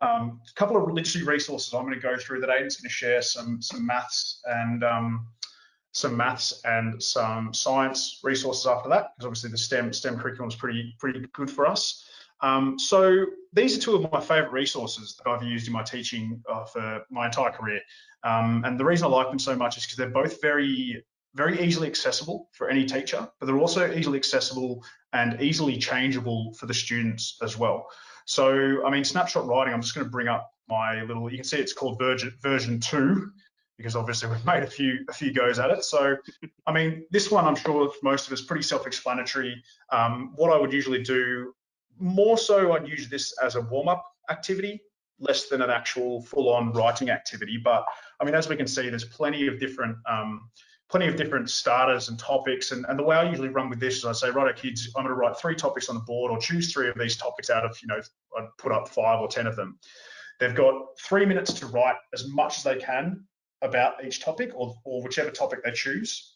A couple of literacy resources I'm going to go through that Aidan's going to share some maths and some science resources after that, because obviously the STEM curriculum is pretty good for us. So these are two of my favourite resources that I've used in my teaching for my entire career. And the reason I like them so much is because they're both very easily accessible for any teacher, but they're also easily accessible and easily changeable for the students as well. So, I mean, Snapshot Writing, I'm just going to bring up my little, you can see it's called version 2, because obviously we've made a few goes at it. So, I mean, this one, I'm sure most of us pretty self-explanatory. What I would usually do, more so I'd use this as a warm-up activity, less than an actual full-on writing activity. But I mean, as we can see, there's plenty of different starters and topics. And the way I usually run with this is I say, right, kids, I'm going to write 3 topics on the board, or choose 3 of these topics out of, I'd put up 5 or 10 of them. They've got 3 minutes to write as much as they can about each topic, or whichever topic they choose.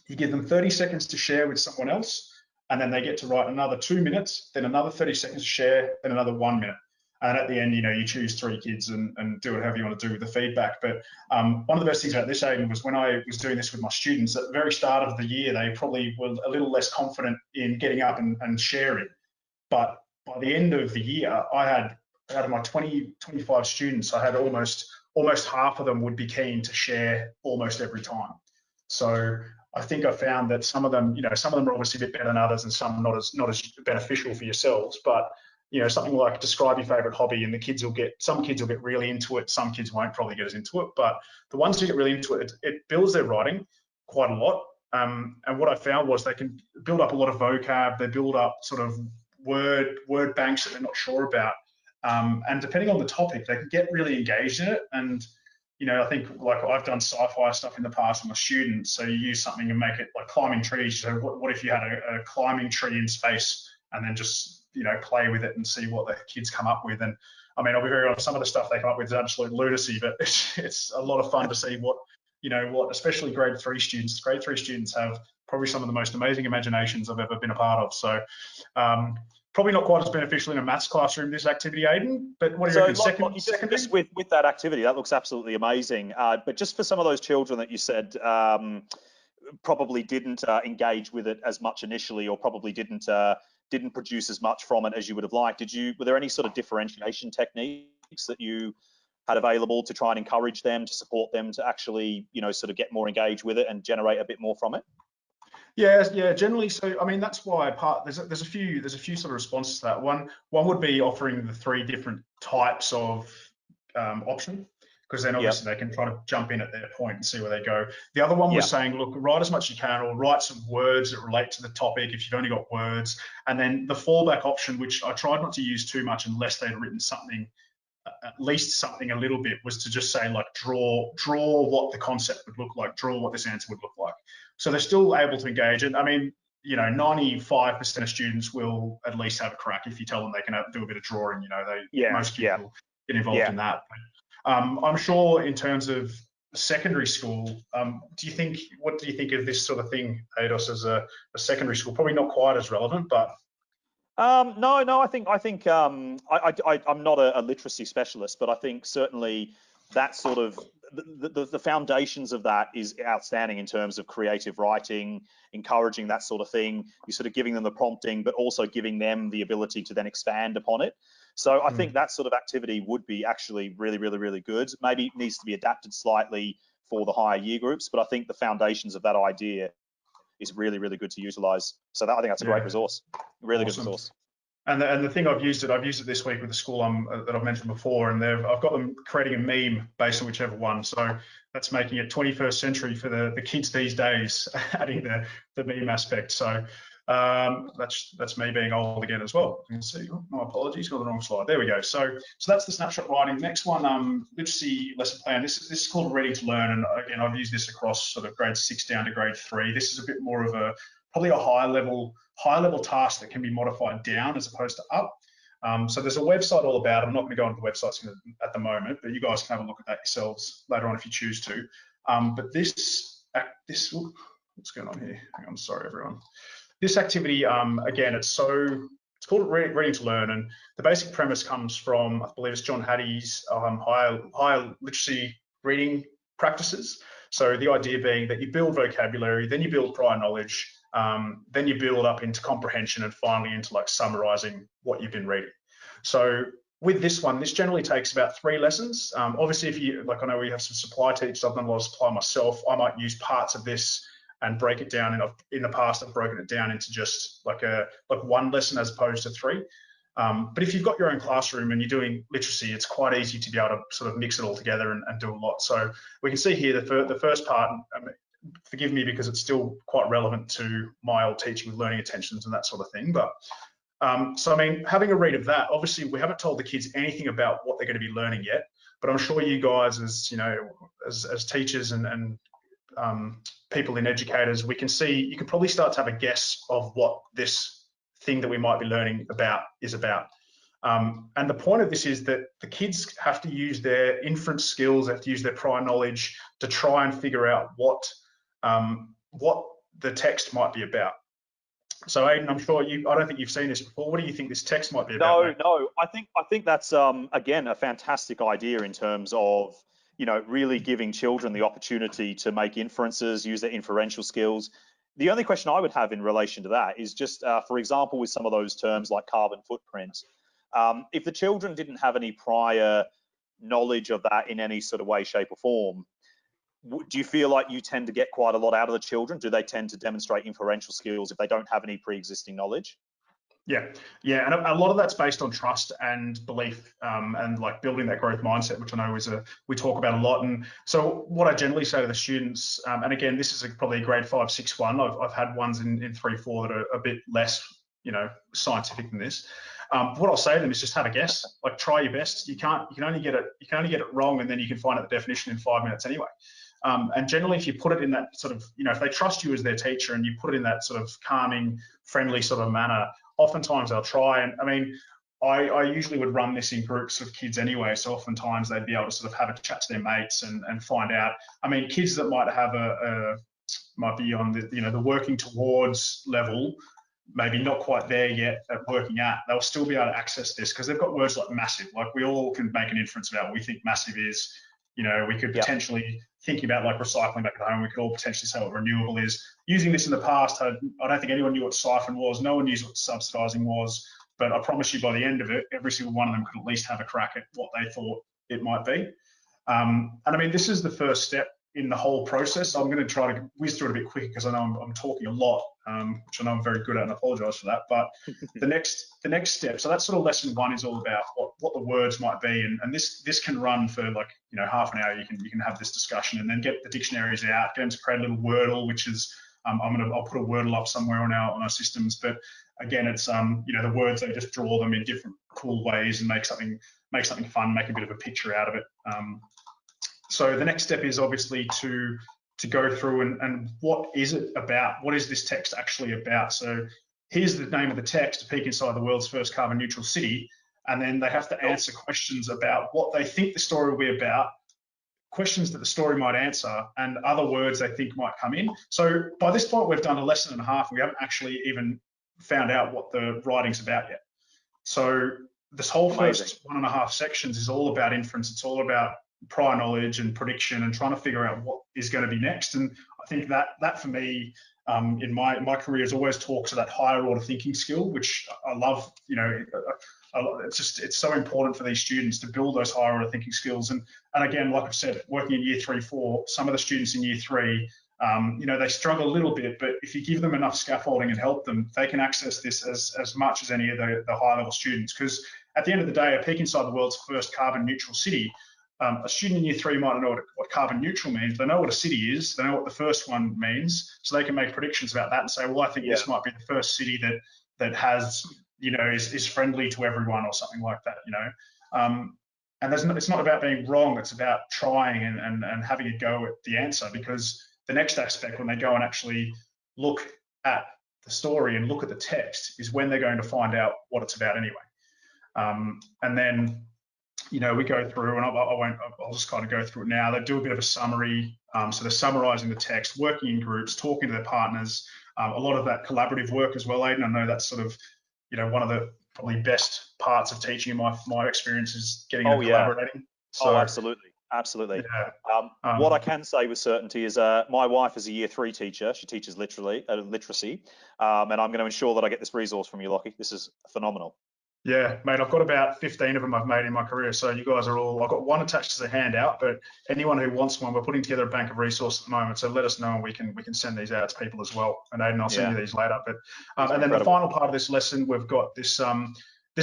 You give them 30 seconds to share with someone else, and then they get to write another 2 minutes, then another 30 seconds to share, then another 1 minute. And at the end, you choose 3 kids and do whatever you want to do with the feedback. But one of the best things about this, Aidan, was when I was doing this with my students, at the very start of the year, they probably were a little less confident in getting up and sharing. But by the end of the year, I had, out of my 25 students, I had almost half of them would be keen to share almost every time. So I think I found that some of them are obviously a bit better than others, and some not as beneficial for yourselves. But something like describe your favorite hobby, and some kids will get really into it. Some kids won't probably get as into it, but the ones who get really into it, it builds their writing quite a lot. And what I found was they can build up a lot of vocab. They build up sort of word banks that they're not sure about. And depending on the topic, they can get really engaged in it. And I think, like, I've done sci-fi stuff in the past with my students. So you use something and make it like climbing trees. So what if you had a climbing tree in space, and then just play with it and see what the kids come up with? And I mean, I'll be very honest, some of the stuff they come up with is absolute lunacy, but it's a lot of fun to see what especially grade 3 students. Grade 3 students have probably some of the most amazing imaginations I've ever been a part of. So probably not quite as beneficial in a maths classroom, this activity, Aidan, but what do you reckon? Just with that activity, that looks absolutely amazing. But just for some of those children that you said probably didn't engage with it as much initially, or probably didn't produce as much from it as you would have liked, were there any sort of differentiation techniques that you had available to try and encourage them, to support them to actually, sort of get more engaged with it and generate a bit more from it? Yeah, generally. So, I mean, that's why there's a few sort of responses to that. One would be offering the 3 different types of option, because then obviously they can try to jump in at their point and see where they go. The other one was saying, look, write as much as you can, or write some words that relate to the topic if you've only got words. And then the fallback option, which I tried not to use too much unless they'd written something, at least something a little bit, was to just say, like, draw what the concept would look like, draw what this answer would look like. So they're still able to engage. And I mean, 95% of students will at least have a crack if you tell them they can do a bit of drawing. Most kids will get involved in that. But, I'm sure in terms of secondary school, what do you think of this sort of thing, Ados, as a secondary school? Probably not quite as relevant, but no, I think I'm not a literacy specialist, but I think certainly that sort of the foundations of that is outstanding in terms of creative writing, encouraging that sort of thing. You're sort of giving them the prompting, but also giving them the ability to then expand upon it. So I think that sort of activity would be actually really, really, really good. Maybe it needs to be adapted slightly for the higher year groups, but I think the foundations of that idea is really, really good to utilize. So I think that's a great resource, really good resource. And the thing I've used it this week with the school that I've mentioned before, and I've got them creating a meme based on whichever one. So that's making it 21st century for the kids these days, adding the meme aspect. So that's me being old again as well. You can see, my apologies, got the wrong slide. There we go. So that's the snapshot writing. Next one, literacy lesson plan. This is called Ready to Learn, and again, I've used this across sort of grade 6 down to grade 3. This is a bit more of probably a higher level task that can be modified down as opposed to up. So there's a website all about it. I'm not going to go into the websites at the moment, but you guys can have a look at that yourselves later on if you choose to. But this what's going on here? Hang on, sorry everyone. This activity, again, it's so It's called Reading to Learn, and the basic premise comes from, I believe it's John Hattie's higher literacy reading practices. So the idea being that you build vocabulary, then you build prior knowledge, then you build up into comprehension, and finally into like summarizing what you've been reading. So with this one, this generally takes about 3 lessons. Obviously, if you, like, I know we have some supply teachers, I've done a lot of supply myself, I might use parts of this and break it down. And in the past, I've broken it down into just like one lesson as opposed to 3. But if you've got your own classroom and you're doing literacy, it's quite easy to be able to sort of mix it all together and do a lot. So we can see here the first part, forgive me because it's still quite relevant to my old teaching with learning attentions and that sort of thing. But so, I mean, having a read of that, obviously we haven't told the kids anything about what they're going to be learning yet, but I'm sure you guys, as you know, as teachers and people in educators, we can see, you can probably start to have a guess of what this thing that we might be learning about is about. And the point of this is that the kids have to use their inference skills, they have to use their prior knowledge to try and figure out what the text might be about. So Aidan, I'm sure I don't think you've seen this before. What do you think this text might be about? Mate? No. I think that's again a fantastic idea in terms of, you know, really giving children the opportunity to make inferences, use their inferential skills. The only question I would have in relation to that is just, for example, with some of those terms like carbon footprint, if the children didn't have any prior knowledge of that in any sort of way, shape, or form, do you feel like you tend to get quite a lot out of the children? Do they tend to demonstrate inferential skills if they don't have any pre-existing knowledge? Yeah, and a lot of that's based on trust and belief, and like building that growth mindset, which I know we talk about a lot. And so what I generally say to the students, and again, this is probably a grade 5, 6, 1. I've had ones in 3, 4 that are a bit less, you know, scientific than this. What I'll say to them is just have a guess, like try your best. You can only get it wrong, and then you can find out the definition in 5 minutes anyway. And generally, if you put it in that sort of, you know, if they trust you as their teacher and you put it in that sort of calming, friendly sort of manner, oftentimes they'll try. And I mean, I usually would run this in groups of kids anyway, so oftentimes they'd be able to sort of have a chat to their mates and find out. I mean, kids that might have might be on the, you know, the working towards level, maybe not quite there yet at working at, they'll still be able to access this because they've got words like massive. Like we all can make an inference about what we think massive is. You know, we could potentially, thinking about like recycling back at home, we could all potentially say what renewable is. Using this in the past, I don't think anyone knew what siphon was. No one knew what subsidizing was. But I promise you by the end of it, every single one of them could at least have a crack at what they thought it might be. And I mean, this is the first step in the whole process. I'm going to try to whiz through it a bit quicker because I know I'm talking a lot, which I know I'm very good at, and I apologize for that. But the next step, so that's sort of lesson 1 is all about what the words might be, and this can run for like, you know, half an hour. You can have this discussion and then get the dictionaries out, get them to create a little Wordle, which is I'll put a Wordle up somewhere on our systems. But again, it's you know, the words, they just draw them in different cool ways and make something fun, make a bit of a picture out of it. So the next step is obviously to go through and what is it about? What is this text actually about? So here's the name of the text, A Peek Inside the World's First Carbon Neutral City. And then they have to answer questions about what they think the story will be about, questions that the story might answer, and other words they think might come in. So by this point, we've done a lesson and a half. We haven't actually even found out what the writing's about yet. So this whole first 1.5 sections is all about inference. It's all about prior knowledge and prediction and trying to figure out what is going to be next. And I think that for me, in my career, has always talked to that higher order thinking skill, which I love. You know, it's so important for these students to build those higher order thinking skills. And again, like I've said, working in year 3, 4, some of the students in year 3, you know, they struggle a little bit, but if you give them enough scaffolding and help them, they can access this as much as any of the high level students. Because at the end of the day, A Peek Inside the World's First Carbon Neutral City, a student in year 3 might not know what carbon neutral means. They know what a city is. They know what the first one means. So they can make predictions about that and say, well, I think this might be the first city that has, you know, is friendly to everyone or something like that, you know. And it's not about being wrong. It's about trying and having a go at the answer, because the next aspect, when they go and actually look at the story and look at the text, is when they're going to find out what it's about anyway. And then, you know, we go through, and I'll just kind of go through it now. They do a bit of a summary. So they're summarizing the text, working in groups, talking to their partners, a lot of that collaborative work as well, Aidan. I know that's sort of one of the probably best parts of teaching in my experience is getting Oh into yeah. collaborating. Oh, So absolutely, absolutely. yeah, What I um, can say with certainty is my wife is a year 3 teacher. She teaches literacy, and I'm going to ensure that I get this resource from you, Lockie. This is phenomenal. yeah, mate, I've got about 15 of them I've made in my career. So you guys are all, I've got one attached as a handout, but anyone who wants one, we're putting together a bank of resources at the moment. So let us know and we can send these out to people as well. And Aidan, I'll send Yeah, you these later. But these are and then the incredible. final part of this lesson, we've got this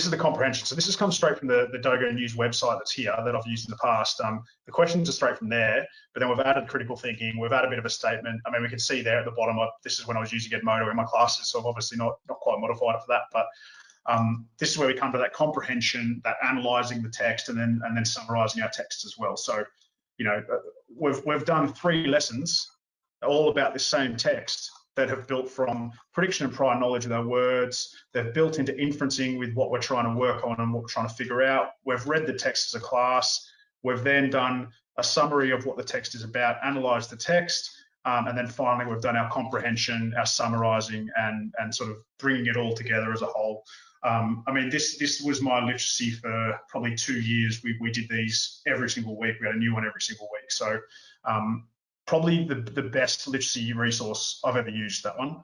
is the comprehension. So this has come straight from the Dogo News website that's here that I've used in the past. The questions are straight from there, but then we've added critical thinking. We've added a bit of a statement. I mean, we can see there at the bottom, this is when I was using Edmodo in my classes. So I've obviously not quite modified it for that, but this is where we come to that comprehension, that analysing the text, and then summarising our text as well. So, we've done 3 lessons all about this same text that have built from prediction and prior knowledge of our words. They've built into inferencing with what we're trying to work on and what we're trying to figure out. We've read the text as a class. We've then done a summary of what the text is about, analysed the text, and then finally we've done our comprehension, our summarising, and sort of bringing it all together as a whole. I mean, this was my literacy for probably 2 years. We did these every single week. We had a new one every single week. So probably the best literacy resource I've ever used, that one.